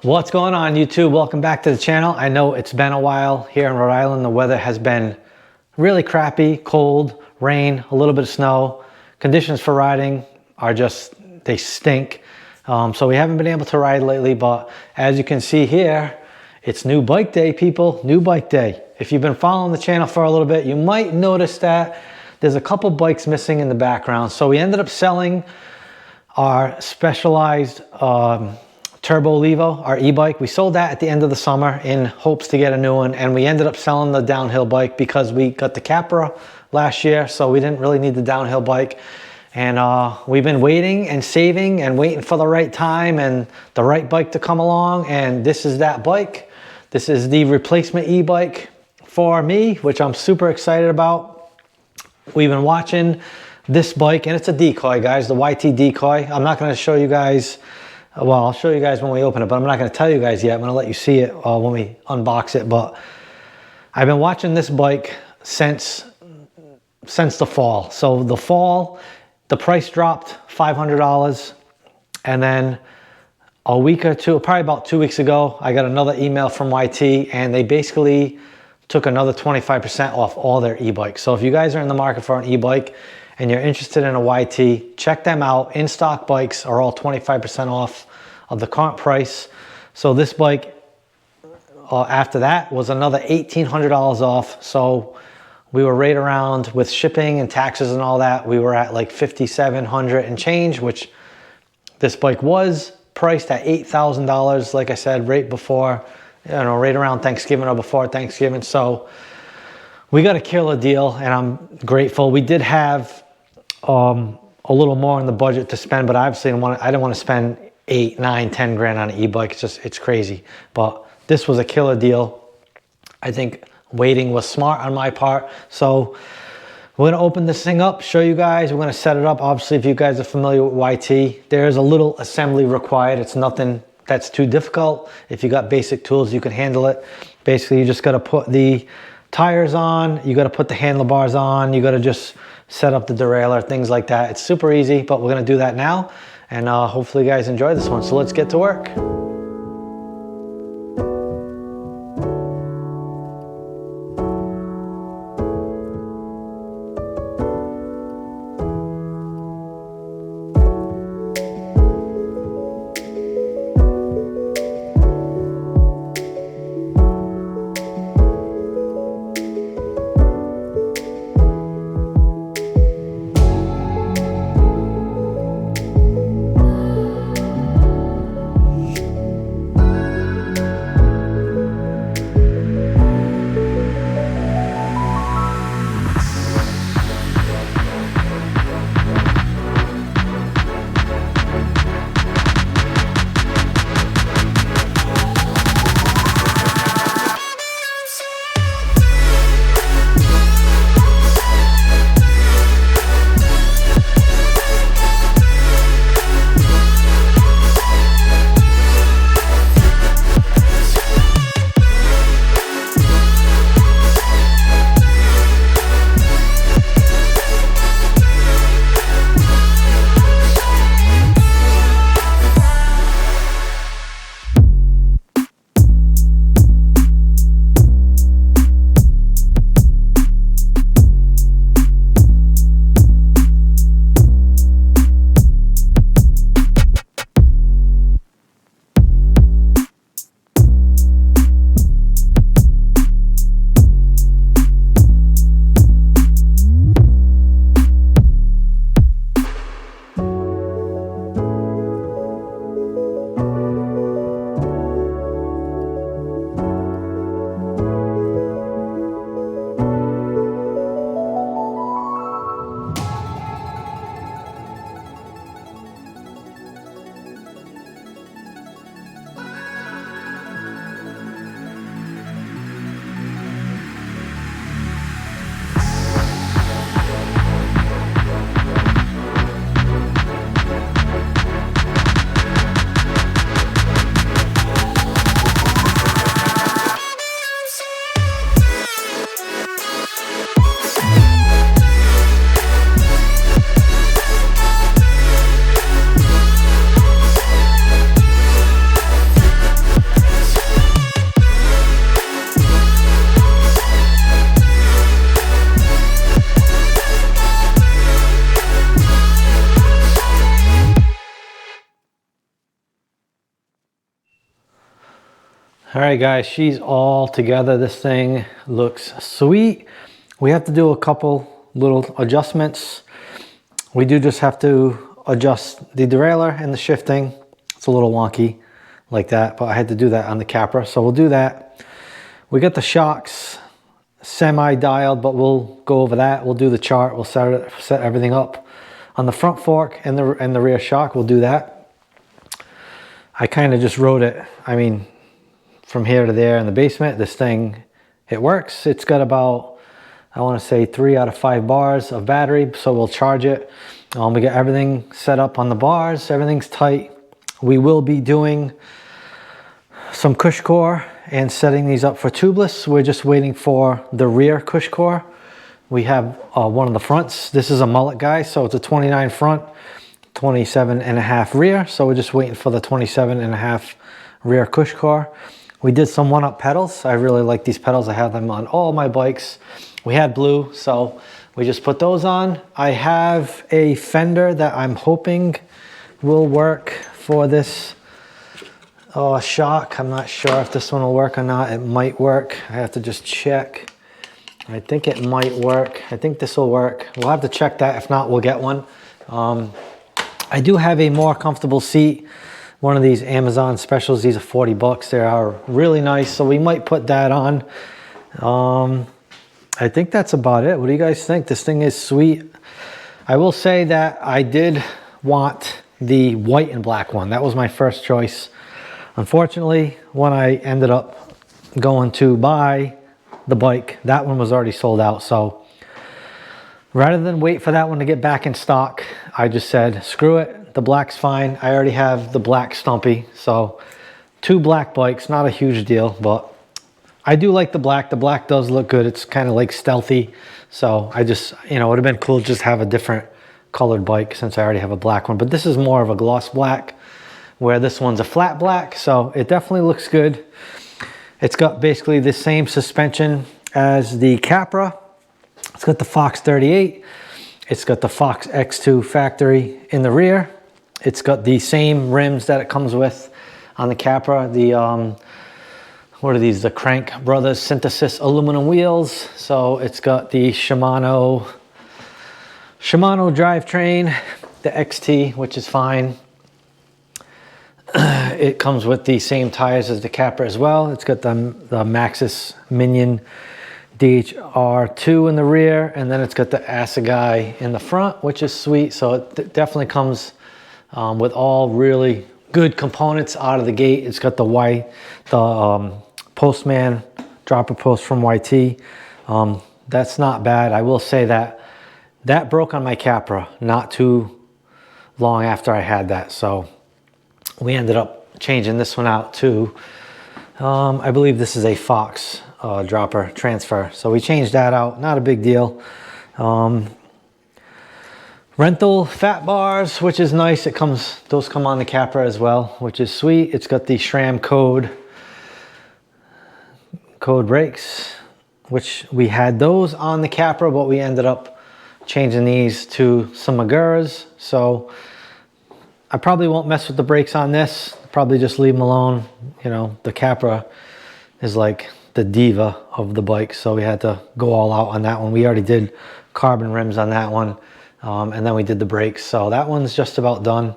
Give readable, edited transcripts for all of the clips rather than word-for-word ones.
What's going on, YouTube? Welcome back to the channel. I know it's been a while here in Rhode Island. The weather has been really crappy, cold, rain, a little bit of snow. Conditions for riding are just, they stink. So we haven't been able to ride lately, but as you can see here, it's new bike day, people, new bike day. If you've been following the channel for a little bit, you might notice that there's a couple bikes missing in the background. So we ended up selling our specialized Turbo LEVO, our e-bike. We sold that at the end of the summer in hopes to get a new one, and we ended up selling the downhill bike because we got the Capra last year, so we didn't really need the downhill bike. And we've been waiting and saving and waiting for the right time and the right bike to come along, and this is that bike. This is the replacement e-bike for me, which I'm super excited about. We've been watching this bike, and it's a Decoy, guys, the YT Decoy. I'm not going to show you guys. Well, I'll show you guys when we open it, but I'm not going to tell you guys yet. I'm going to let you see it when we unbox it. But I've been watching this bike since the fall. So the fall, the price dropped $500, and then a week or two, probably about 2 weeks ago, I got another email from YT, and they basically took another 25% off all their e-bikes. So if you guys are in the market for an e-bike and you're interested in a YT, check them out. In stock bikes are all 25% off of the current price. So this bike, after that, was another $1,800 off. So we were right around, with shipping and taxes and all that, we were at like $5,700 and change, which this bike was priced at $8,000, like I said, right before, right around Thanksgiving or before Thanksgiving. So we got a killer deal, and I'm grateful. We did have a little more in the budget to spend, but obviously I didn't want to spend 8, 9, 10 grand on an e-bike. It's crazy. But this was a killer deal. I think waiting was smart on my part. So we're gonna open this thing up, show you guys. We're gonna set it up. Obviously, if you guys are familiar with YT, there's a little assembly required. It's nothing that's too difficult. If you got basic tools, you can handle it. Basically, you just gotta put the tires on, you gotta put the handlebars on, you gotta just set up the derailleur, things like that. It's super easy, but we're gonna do that now, and hopefully you guys enjoy this one. So let's get to work. All right guys, she's all together. This thing looks sweet. We have to do a couple little adjustments. We do just have to adjust the derailleur and the shifting. It's a little wonky like that, but I had to do that on the Capra, so we'll do that. We got the shocks semi-dialed, but we'll go over that. We'll do the chart. We'll set everything up on the front fork and the rear shock. We'll do that. I kind of just wrote it. I mean, from here to there in the basement, this thing, it works. It's got about, I want to say 3 out of 5 bars of battery, so we'll charge it. We got everything set up on the bars. Everything's tight. We will be doing some CUSHCORE and setting these up for tubeless. We're just waiting for the rear CUSHCORE. We have one of the fronts. This is a mullet, guys, so it's a 29 front, 27.5 rear. So we're just waiting for the 27.5 rear CUSHCORE. We did some ONEUP pedals. I really like these pedals. I have them on all my bikes. We had blue, so we just put those on. I have a fender that I'm hoping will work for this shock. I'm not sure if this one will work or not. It might work. I have to just check. I think it might work. I think this will work. We'll have to check that. If not, we'll get one. I do have a more comfortable seat. One of these Amazon specials. These are 40 bucks. They are really nice, so we might put that on. I think that's about it. What do you guys think? This thing is sweet. I will say that I did want the white and black one. That was my first choice. Unfortunately, when I ended up going to buy the bike, that one was already sold out. So rather than wait for that one to get back in stock, I just said, screw it. The black's fine. I already have the black Stumpy. So 2 black bikes, not a huge deal, but I do like the black. The black does look good. It's kind of like stealthy. So I just, you know, it would have been cool to just have a different colored bike since I already have a black one. But this is more of a gloss black, where this one's a flat black. So it definitely looks good. It's got basically the same suspension as the Capra. It's got the Fox 38. It's got the Fox X2 factory in the rear. It's got the same rims that it comes with on the Capra. The, what are these? The Crank Brothers Synthesis aluminum wheels. So it's got the Shimano drivetrain, the XT, which is fine. It comes with the same tires as the Capra as well. It's got the MAXXIS MINNION DHR2 in the rear, and then it's got the Assegai in the front, which is sweet. So it definitely comes with all really good components out of the gate. It's got the Postman dropper post from YT. That's not bad. I will say that broke on my Capra not too long after I had that. So we ended up changing this one out too. I believe this is a Fox dropper transfer. So we changed that out, not a big deal. Rental fat bars, which is nice. Those come on the Capra as well, which is sweet. It's got the SRAM code brakes, which we had those on the Capra, but we ended up changing these to some Maguras. So I probably won't mess with the brakes on this. Probably just leave them alone. You know, the Capra is like the diva of the bike, so we had to go all out on that one. We already did carbon rims on that one, and then we did the brakes. So that one's just about done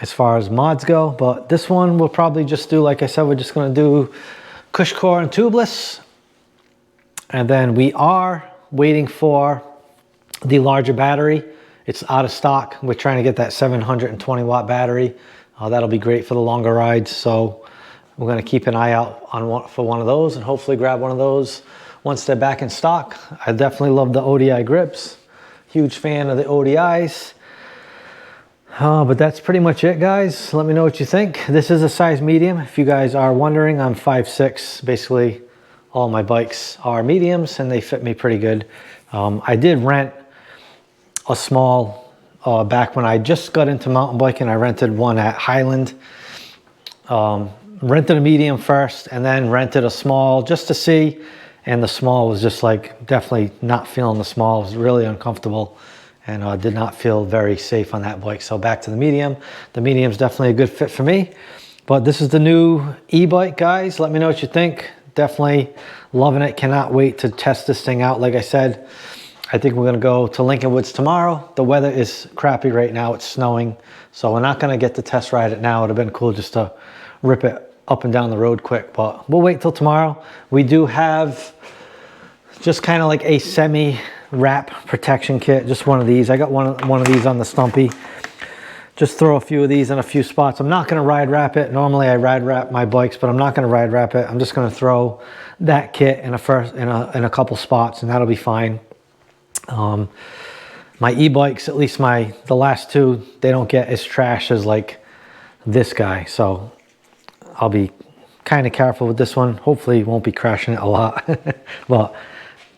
as far as mods go. But this one we'll probably just do, like I said, we're just going to do CUSHCORE and tubeless. And then we are waiting for the larger battery. It's out of stock. We're trying to get that 720 watt battery. That'll be great for the longer rides. So we're going to keep an eye out for one of those and hopefully grab one of those once they're back in stock. I definitely love the ODI grips. Huge fan of the ODIs. But that's pretty much it, guys. Let me know what you think. This is a size medium. If you guys are wondering, I'm 5'6". Basically, all my bikes are mediums and they fit me pretty good. I did rent a small back when I just got into mountain biking. I rented one at Highland. Rented a medium first and then rented a small just to see. And the small was just like, definitely not feeling the small. It was really uncomfortable and did not feel very safe on that bike. So back to the medium. The medium's definitely a good fit for me. But this is the new e-bike, guys. Let me know what you think. Definitely loving it. Cannot wait to test this thing out. Like I said, I think we're gonna go to Lincoln Woods tomorrow. The weather is crappy right now. It's snowing. So we're not gonna get to test ride it now. It'd have been cool just to rip it up and down the road quick, but we'll wait till tomorrow. We do have just kind of like a semi wrap protection kit, just one of these. I got one of these on the Stumpy. Just throw a few of these in a few spots. I'm not gonna ride wrap it. Normally I ride wrap my bikes, but I'm not gonna ride wrap it. I'm just gonna throw that kit in a couple spots, and that'll be fine. My e-bikes, at least the last two, they don't get as trash as like this guy. So I'll be kind of careful with this one. Hopefully won't be crashing it a lot, but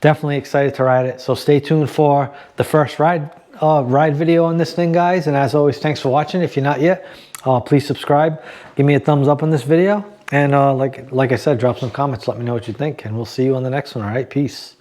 definitely excited to ride it. So stay tuned for the first ride video on this thing, guys. And as always, thanks for watching. If you're not yet, please subscribe, give me a thumbs up on this video, and like I said, drop some comments, let me know what you think, and we'll see you on the next one. All right, peace.